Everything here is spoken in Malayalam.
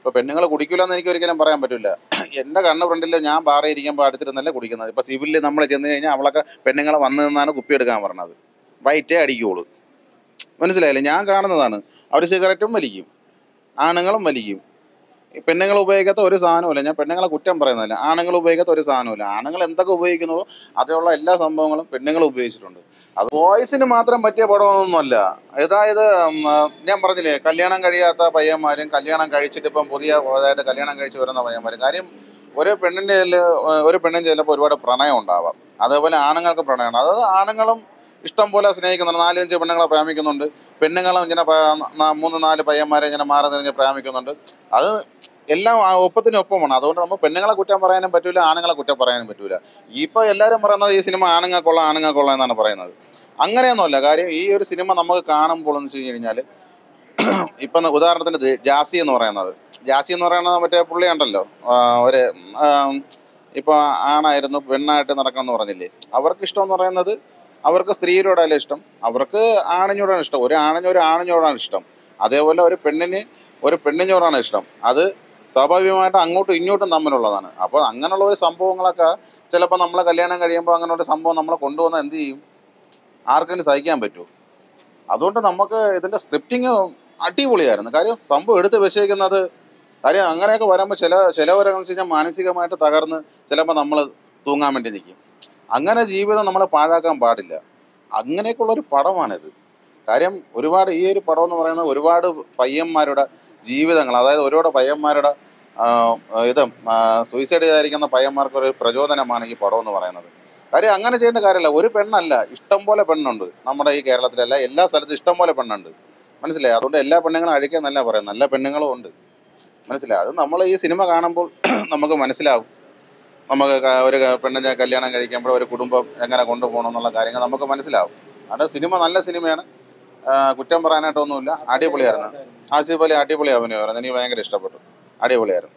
ഇപ്പോൾ പെണ്ണുങ്ങൾ കുടിക്കില്ലെന്ന് എനിക്ക് ഒരിക്കലും പറയാൻ പറ്റില്ല. എൻ്റെ കണ്ണ് ഫ്രണ്ടിൽ ഞാൻ ബാറിൽ ഇരിക്കുമ്പോൾ അടുത്തിരുന്നല്ലേ കുടിക്കുന്നത്. ഇപ്പോൾ സിവിലിൽ നമ്മൾ ചെന്ന് കഴിഞ്ഞാൽ അവളൊക്കെ പെണ്ണുങ്ങളെ വന്ന് നിന്നാണ് കുപ്പി എടുക്കാൻ പറഞ്ഞത്. വൈറ്റേ അടിക്കുകയുള്ളൂ. മനസ്സിലായില്ലേ? ഞാൻ കാണുന്നതാണ്. അവർ സിഗരറ്റും വലിക്കും, ആണുങ്ങളും വലിക്കും. ഈ പെണ്ണുങ്ങൾ ഉപയോഗിക്കാത്ത ഒരു സാധനവുമില്ല. ഞാൻ പെണ്ണുങ്ങളെ കുറ്റം പറയുന്നതല്ല. ആണുങ്ങൾ ഉപയോഗിക്കാത്ത ഒരു സാധനവുമില്ല. ആണുങ്ങൾ എന്തൊക്കെ ഉപയോഗിക്കുന്നുവോ അതിലുള്ള എല്ലാ സംഭവങ്ങളും പെണ്ണുങ്ങൾ ഉപയോഗിച്ചിട്ടുണ്ട്. അത് ബോയ്സിന് മാത്രം പറ്റിയ പടമൊന്നുമല്ല. അതായത് ഞാൻ പറഞ്ഞില്ലേ, കല്യാണം കഴിയാത്ത പയ്യന്മാരും കല്യാണം കഴിച്ചിട്ട് ഇപ്പം പുതിയതായിട്ട് കല്യാണം കഴിച്ച് വരുന്ന പയ്യന്മാരും. കാര്യം ഒരു പെണ്ണിൻ്റെ ചിലപ്പോൾ ഒരുപാട് പ്രണയം ഉണ്ടാവാം. അതേപോലെ ആണുങ്ങൾക്ക് പ്രണയമാണ്. അതായത് ആണുങ്ങളും ഇഷ്ടം പോലെ സ്നേഹിക്കുന്നുണ്ട്. 4-5 പെണ്ണുങ്ങളെ പ്രേമിക്കുന്നുണ്ട്. പെണ്ണുങ്ങളും ഇങ്ങനെ 3-4 പയ്യന്മാരെ ഇങ്ങനെ മാറി തിരിഞ്ഞ് പ്രേമിക്കുന്നുണ്ട്. അത് എല്ലാം ഒപ്പത്തിനൊപ്പമാണ്. അതുകൊണ്ട് നമുക്ക് പെണ്ണുങ്ങളെ കുറ്റം പറയാനും പറ്റൂല, ആണുങ്ങളെ കുറ്റം പറയാനും പറ്റൂല. ഇപ്പോൾ എല്ലാവരും പറയുന്നത് ഈ സിനിമ ആണുങ്ങൾക്കുള്ള എന്നാണ് പറയുന്നത്. അങ്ങനെയൊന്നുമല്ല. കാര്യം ഈ ഒരു സിനിമ നമുക്ക് കാണുമ്പോൾ എന്ന് വെച്ച് കഴിഞ്ഞാൽ, ഇപ്പം ഉദാഹരണത്തിന് ജാസി എന്ന് പറയുന്നത് മറ്റേ പുള്ളിയുണ്ടല്ലോ, ഒരു ഇപ്പോൾ ആണായിരുന്നു പെണ്ണായിട്ട് നടക്കണം എന്ന് പറഞ്ഞില്ലേ. അവർക്ക് ഇഷ്ടം എന്ന് പറയുന്നത്, അവർക്ക് സ്ത്രീയോടല്ല ഇഷ്ടം, അവർക്ക് ആണിനോടാണ് ഇഷ്ടം. ഒരു ആണിനോടാണ് ഇഷ്ടം. അതേപോലെ ഒരു പെണ്ണിനോടാണ് ഇഷ്ടം. അത് സ്വാഭാവികമായിട്ട് അങ്ങോട്ടും ഇങ്ങോട്ടും തമ്മിലുള്ളതാണ്. അപ്പോൾ അങ്ങനെയുള്ള ഒരു സംഭവങ്ങളൊക്കെ ചിലപ്പോൾ നമ്മളെ കല്യാണം കഴിയുമ്പോൾ അങ്ങനെ ഒരു സംഭവം നമ്മളെ കൊണ്ടുവന്നാൽ എന്ത് ചെയ്യും? ആർക്കെങ്കിലും സഹിക്കാൻ പറ്റുമോ? അതുകൊണ്ട് നമുക്ക് ഇതിൻ്റെ സ്ക്രിപ്റ്റിങ് അടിപൊളിയായിരുന്നു. കാര്യം സംഭവം എടുത്ത് വെച്ചേക്കുന്നത്, കാര്യം അങ്ങനെയൊക്കെ വരുമ്പോൾ ചിലവരെന്ന് വെച്ച് കഴിഞ്ഞാൽ മാനസികമായിട്ട് തകർന്ന് ചിലപ്പോൾ നമ്മൾ തൂങ്ങാൻ വേണ്ടി നിൽക്കും. അങ്ങനെ ജീവിതം നമ്മൾ പാഴാക്കാൻ പാടില്ല. അങ്ങനെയൊക്കെയുള്ളൊരു പടമാണിത്. കാര്യം ഈ ഒരു പടം എന്ന് പറയുന്നത് ഒരുപാട് പയ്യന്മാരുടെ ജീവിതങ്ങൾ, അതായത് ഒരുപാട് പയ്യന്മാരുടെ സൂയിസൈഡ് ചെയ്തായിരിക്കുന്ന പയ്യന്മാർക്കൊരു പ്രചോദനമാണ് ഈ പടം എന്ന് പറയുന്നത്. കാര്യം അങ്ങനെ ചെയ്യേണ്ട കാര്യമില്ല. ഒരു പെണ്ണല്ല, ഇഷ്ടം പോലെ പെണ്ണുണ്ട് നമ്മുടെ ഈ കേരളത്തിലല്ല, എല്ലാ സ്ഥലത്തും ഇഷ്ടം പോലെ പെണ്ണുണ്ട്. മനസ്സിലായി? അതുകൊണ്ട് എല്ലാ പെണ്ണുങ്ങളും അഴിക്കാന്നല്ല പറയുന്നത്, നല്ല പെണ്ണുങ്ങളും ഉണ്ട്. മനസ്സിലായി? അത് നമ്മൾ ഈ സിനിമ കാണുമ്പോൾ നമുക്ക് മനസ്സിലാവും. നമുക്ക് ഒരു പെണ്ണിനെ കല്യാണം കഴിക്കുമ്പോൾ ഒരു കുടുംബം എങ്ങനെ കൊണ്ടുപോകണം എന്നുള്ള കാര്യങ്ങൾ നമുക്ക് മനസ്സിലാവും. അതുകൊണ്ട് സിനിമ നല്ല സിനിമയാണ്. കുറ്റം പറയാനായിട്ടൊന്നുമില്ല. അടിപൊളിയായിരുന്നു. ആസിഫ് അലി അടിപൊളി അഭിനയമായിരുന്നു. എനിക്ക് ഭയങ്കര ഇഷ്ടപ്പെട്ടു. അടിപൊളിയായിരുന്നു.